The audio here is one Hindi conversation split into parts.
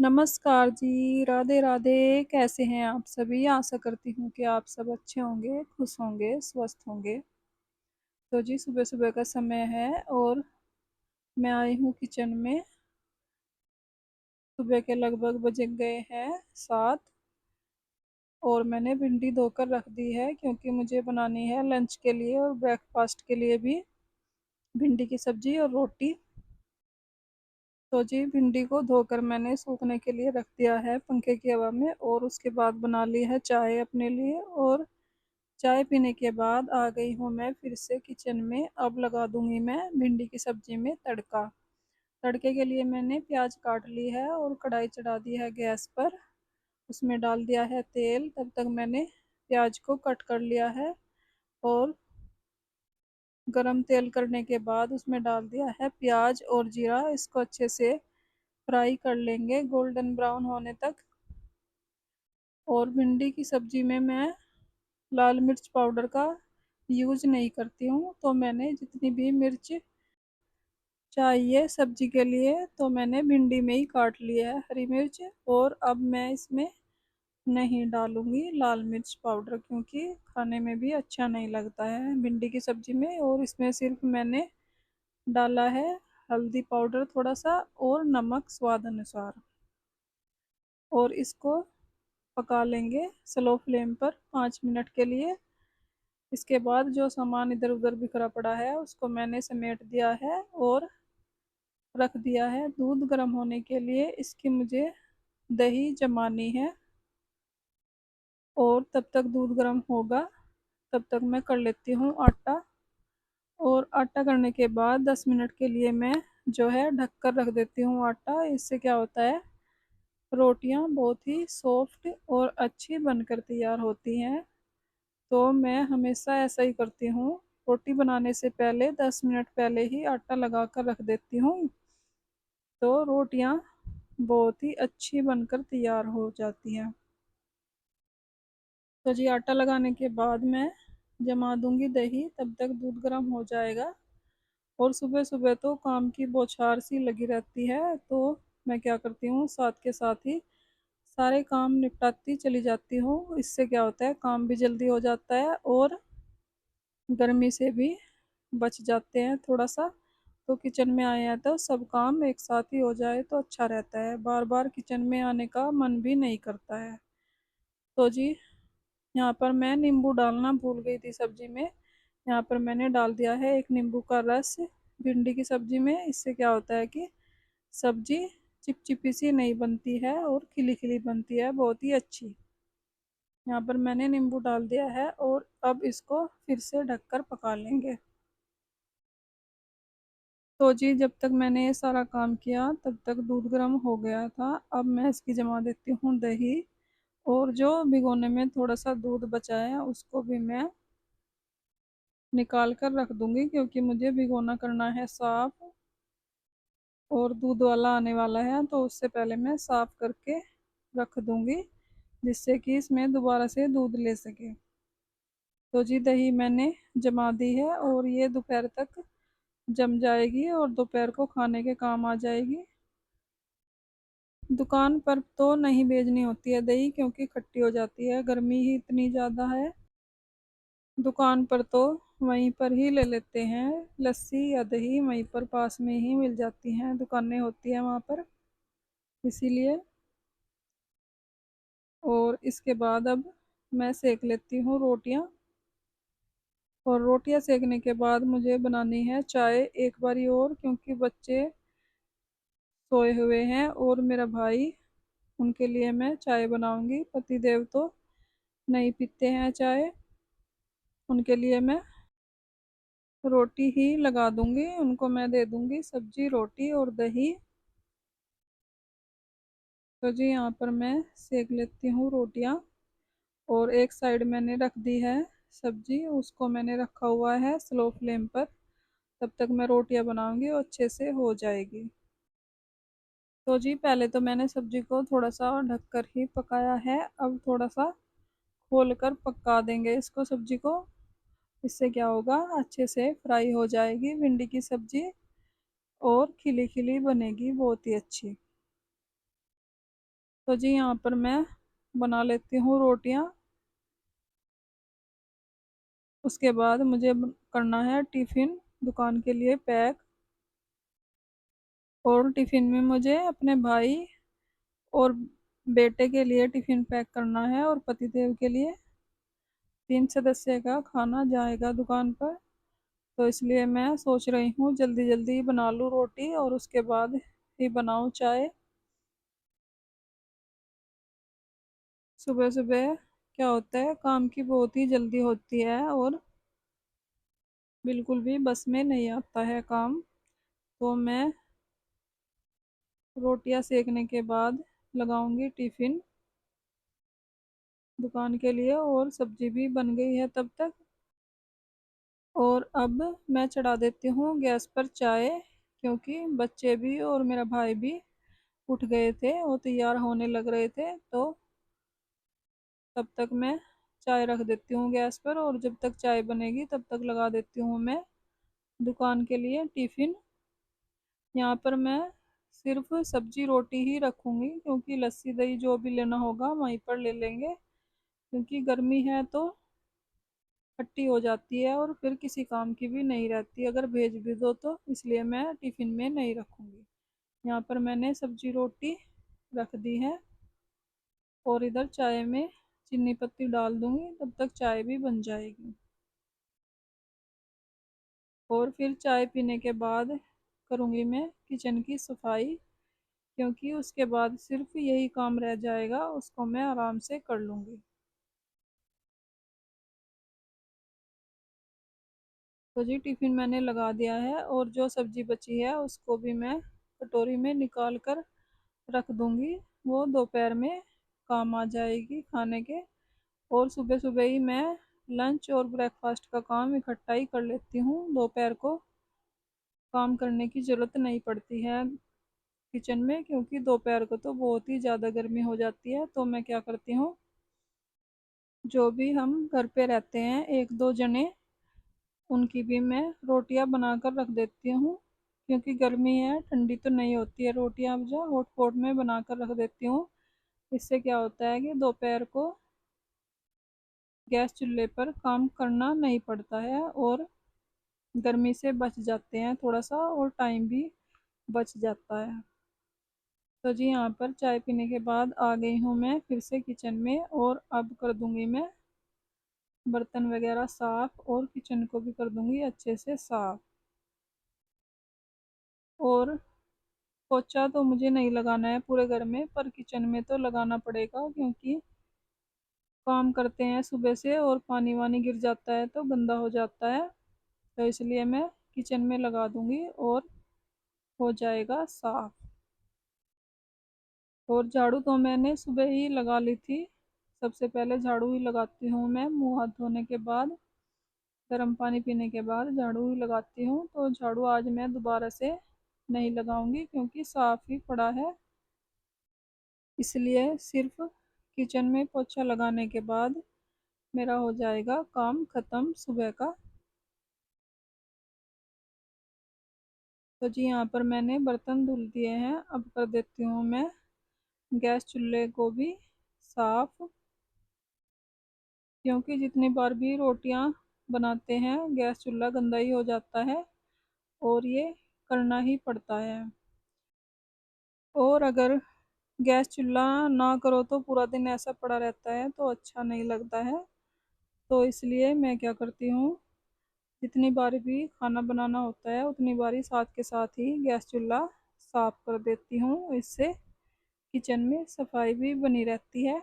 नमस्कार जी, राधे राधे। कैसे हैं आप सभी? आशा करती हूँ कि आप सब अच्छे होंगे, खुश होंगे, स्वस्थ होंगे। तो जी सुबह-सुबह का समय है और मैं आई हूँ किचन में। सुबह के लगभग बज गए हैं 7 और मैंने भिंडी धोकर रख दी है क्योंकि मुझे बनानी है लंच के लिए और ब्रेकफ़ास्ट के लिए भी भिंडी की सब्ज़ी और रोटी। तो जी भिंडी को धोकर मैंने सूखने के लिए रख दिया है पंखे की हवा में और उसके बाद बना ली है चाय अपने लिए और चाय पीने के बाद आ गई हूँ मैं फिर से किचन में। अब लगा दूंगी मैं भिंडी की सब्जी में तड़का। तड़के के लिए मैंने प्याज काट ली है और कढ़ाई चढ़ा दी है गैस पर। उसमें डाल दिया है तेल। तब तक मैंने प्याज को कट कर लिया है और गरम तेल करने के बाद उसमें डाल दिया है प्याज और जीरा। इसको अच्छे से फ्राई कर लेंगे गोल्डन ब्राउन होने तक। और भिंडी की सब्जी में मैं लाल मिर्च पाउडर का यूज़ नहीं करती हूँ। तो मैंने जितनी भी मिर्च चाहिए सब्जी के लिए तो मैंने भिंडी में ही काट लिया है हरी मिर्च। और अब मैं इसमें नहीं डालूंगी लाल मिर्च पाउडर क्योंकि खाने में भी अच्छा नहीं लगता है भिंडी की सब्जी में। और इसमें सिर्फ मैंने डाला है हल्दी पाउडर थोड़ा सा और नमक स्वाद अनुसार। और इसको पका लेंगे स्लो फ्लेम पर 5 मिनट के लिए। इसके बाद जो सामान इधर उधर बिखरा पड़ा है उसको मैंने समेट दिया है और रख दिया है दूध गर्म होने के लिए। इसकी मुझे दही जमानी है और तब तक दूध गर्म होगा तब तक मैं कर लेती हूँ आटा। और आटा करने के बाद 10 मिनट के लिए मैं जो है ढक कर रख देती हूँ आटा। इससे क्या होता है रोटियां बहुत ही सॉफ्ट और अच्छी बनकर तैयार होती हैं। तो मैं हमेशा ऐसा ही करती हूँ। रोटी बनाने से पहले 10 मिनट पहले ही आटा लगा कर रख देती हूँ तो रोटियां बहुत ही अच्छी बनकर तैयार हो जाती हैं। तो जी आटा लगाने के बाद मैं जमा दूंगी दही। तब तक दूध गर्म हो जाएगा। और सुबह सुबह तो काम की बौछार सी लगी रहती है तो मैं क्या करती हूँ साथ के साथ ही सारे काम निपटाती चली जाती हूँ। इससे क्या होता है काम भी जल्दी हो जाता है और गर्मी से भी बच जाते हैं थोड़ा सा। तो किचन में आए हैं तो सब काम एक साथ ही हो जाए तो अच्छा रहता है। बार बार किचन में आने का मन भी नहीं करता है। तो जी यहाँ पर मैं नींबू डालना भूल गई थी सब्जी में। यहाँ पर मैंने डाल दिया है एक नींबू का रस भिंडी की सब्जी में। इससे क्या होता है कि सब्जी चिपचिपी सी नहीं बनती है और खिली खिली बनती है बहुत ही अच्छी। यहाँ पर मैंने नींबू डाल दिया है और अब इसको फिर से ढककर पका लेंगे। तो जी जब तक मैंने ये सारा काम किया तब तक दूध गर्म हो गया था। अब मैं इसकी जमा देती हूँ दही। और जो भिगोने में थोड़ा सा दूध बचा है उसको भी मैं निकाल कर रख दूंगी क्योंकि मुझे भिगोना करना है साफ। और दूध वाला आने वाला है तो उससे पहले मैं साफ करके रख दूंगी जिससे कि इसमें दोबारा से दूध ले सके। तो जी दही मैंने जमा दी है और ये दोपहर तक जम जाएगी और दोपहर को खाने के काम आ जाएगी। दुकान पर तो नहीं भेजनी होती है दही क्योंकि खट्टी हो जाती है गर्मी ही इतनी ज़्यादा है। दुकान पर तो वहीं पर ही ले लेते हैं लस्सी या दही वहीं पर पास में ही मिल जाती हैं दुकानें होती हैं वहाँ पर इसीलिए। और इसके बाद अब मैं सेक लेती हूँ रोटियाँ। और रोटियाँ सेकने के बाद मुझे बनानी है चाय एक बारी और क्योंकि बच्चे सोए हुए हैं और मेरा भाई उनके लिए मैं चाय बनाऊंगी। पतिदेव तो नहीं पीते हैं चाय। उनके लिए मैं रोटी ही लगा दूंगी। उनको मैं दे दूंगी सब्जी रोटी और दही। तो जी यहाँ पर मैं सेक लेती हूँ रोटियाँ। और एक साइड मैंने रख दी है सब्जी उसको मैंने रखा हुआ है स्लो फ्लेम पर। तब तक मैं रोटियाँ बनाऊंगी और अच्छे से हो जाएगी। तो जी पहले तो मैंने सब्जी को थोड़ा सा ढककर ही पकाया है। अब थोड़ा सा खोल कर पका देंगे इसको सब्जी को। इससे क्या होगा अच्छे से फ्राई हो जाएगी भिंडी की सब्जी और खिली खिली बनेगी बहुत ही अच्छी। तो जी यहाँ पर मैं बना लेती हूँ रोटियाँ। उसके बाद मुझे करना है टिफ़िन दुकान के लिए पैक। और टिफ़िन में मुझे अपने भाई और बेटे के लिए टिफ़िन पैक करना है, और पतिदेव के लिए 3 सदस्य का खाना जाएगा दुकान पर। तो इसलिए मैं सोच रही हूँ जल्दी जल्दी बना लूँ रोटी और उसके बाद ही बनाऊँ चाय। सुबह सुबह क्या होता है, काम की बहुत ही जल्दी होती है और बिल्कुल भी बस में नहीं आता है काम। तो मैं रोटियां सेकने के बाद लगाऊंगी टिफ़िन दुकान के लिए, और सब्जी भी बन गई है तब तक। और अब मैं चढ़ा देती हूँ गैस पर चाय, क्योंकि बच्चे भी और मेरा भाई भी उठ गए थे और तैयार होने लग रहे थे। तो तब तक मैं चाय रख देती हूँ गैस पर, और जब तक चाय बनेगी तब तक लगा देती हूँ मैं दुकान के लिए टिफ़िन। यहाँ पर मैं सिर्फ सब्जी रोटी ही रखूँगी, क्योंकि लस्सी दही जो भी लेना होगा वहीं पर ले लेंगे, क्योंकि गर्मी है तो खट्टी हो जाती है और फिर किसी काम की भी नहीं रहती अगर भेज भी दो तो, इसलिए मैं टिफ़िन में नहीं रखूँगी। यहाँ पर मैंने सब्जी रोटी रख दी है, और इधर चाय में चीनी पत्ती डाल दूँगी, तब तक चाय भी बन जाएगी। और फिर चाय पीने के बाद करूँगी मैं किचन की सफाई, क्योंकि उसके बाद सिर्फ यही काम रह जाएगा, उसको मैं आराम से कर लूँगी। तो जी टिफ़िन मैंने लगा दिया है, और जो सब्जी बची है उसको भी मैं कटोरी में निकाल कर रख दूँगी। वो दोपहर में काम आ जाएगी खाने के। और सुबह सुबह ही मैं लंच और ब्रेकफास्ट का काम इकट्ठा ही कर लेती हूँ, दोपहर को काम करने की ज़रूरत नहीं पड़ती है किचन में, क्योंकि दोपहर को तो बहुत ही ज़्यादा गर्मी हो जाती है। तो मैं क्या करती हूँ, जो भी हम घर पे रहते हैं एक दो जने, उनकी भी मैं रोटियां बनाकर रख देती हूँ, क्योंकि गर्मी है ठंडी तो नहीं होती है। रोटियां अब जो हॉट पॉट में बनाकर रख देती हूँ। इससे क्या होता है कि दोपहर को गैस चूल्हे पर काम करना नहीं पड़ता है, और गर्मी से बच जाते हैं थोड़ा सा, और टाइम भी बच जाता है। तो जी यहाँ पर चाय पीने के बाद आ गई हूँ मैं फिर से किचन में, और अब कर दूंगी मैं बर्तन वगैरह साफ, और किचन को भी कर दूंगी अच्छे से साफ। और पोछा तो मुझे नहीं लगाना है पूरे घर में, पर किचन में तो लगाना पड़ेगा, क्योंकि काम करते हैं सुबह से और पानी वानी गिर जाता है तो गंदा हो जाता है। तो इसलिए मैं किचन में लगा दूंगी और हो जाएगा साफ। और झाड़ू तो मैंने सुबह ही लगा ली थी। सबसे पहले झाड़ू ही लगाती हूँ मैं मुंह हाथ धोने के बाद, गर्म पानी पीने के बाद झाड़ू ही लगाती हूँ। तो झाड़ू आज मैं दोबारा से नहीं लगाऊंगी, क्योंकि साफ ही पड़ा है। इसलिए सिर्फ किचन में पोछा लगाने के बाद मेरा हो जाएगा काम ख़त्म सुबह का। तो जी यहाँ पर मैंने बर्तन धुल दिए हैं, अब कर देती हूँ मैं गैस चूल्हे को भी साफ, क्योंकि जितनी बार भी रोटियां बनाते हैं गैस चूल्हा गंदा ही हो जाता है, और ये करना ही पड़ता है। और अगर गैस चूल्हा ना करो तो पूरा दिन ऐसा पड़ा रहता है तो अच्छा नहीं लगता है। तो इसलिए मैं क्या करती हूँ, जितनी बार भी खाना बनाना होता है उतनी बारी साथ के साथ ही गैस चूल्हा साफ कर देती हूँ। इससे किचन में सफाई भी बनी रहती है,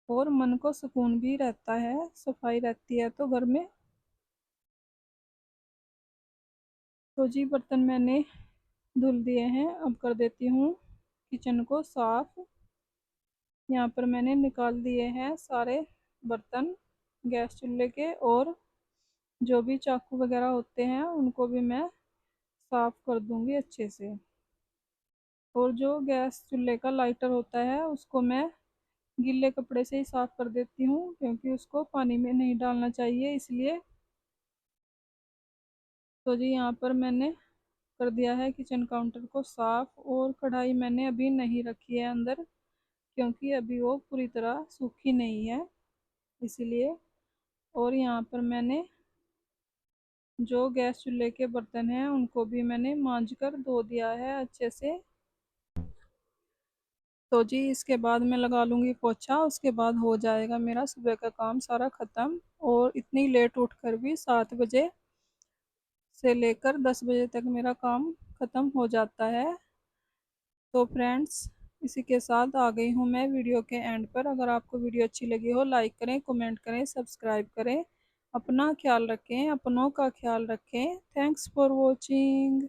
और मन को सुकून भी रहता है, सफाई रहती है तो घर में। तो जी बर्तन मैंने धुल दिए हैं, अब कर देती हूँ किचन को साफ। यहाँ पर मैंने निकाल दिए हैं सारे बर्तन गैस चूल्हे के, और जो भी चाकू वगैरह होते हैं उनको भी मैं साफ कर दूंगी अच्छे से। और जो गैस चूल्हे का लाइटर होता है उसको मैं गीले कपड़े से ही साफ कर देती हूँ, क्योंकि उसको पानी में नहीं डालना चाहिए इसलिए। तो जी यहाँ पर मैंने कर दिया है किचन काउंटर को साफ, और कढ़ाई मैंने अभी नहीं रखी है अंदर, क्योंकि अभी वो पूरी तरह सूखी नहीं है इसीलिए। और यहाँ पर मैंने जो गैस चूल्हे के बर्तन हैं उनको भी मैंने मांज कर धो दिया है अच्छे से। तो जी इसके बाद मैं लगा लूँगी पोछा, उसके बाद हो जाएगा मेरा सुबह का काम सारा ख़त्म। और इतनी लेट उठकर भी 7 बजे से लेकर 10 बजे तक मेरा काम ख़त्म हो जाता है। तो फ्रेंड्स, इसी के साथ आ गई हूँ मैं वीडियो के एंड पर। अगर आपको वीडियो अच्छी लगी हो, लाइक करें, कमेंट करें, सब्सक्राइब करें। अपना ख्याल रखें, अपनों का ख्याल रखें। Thanks for watching.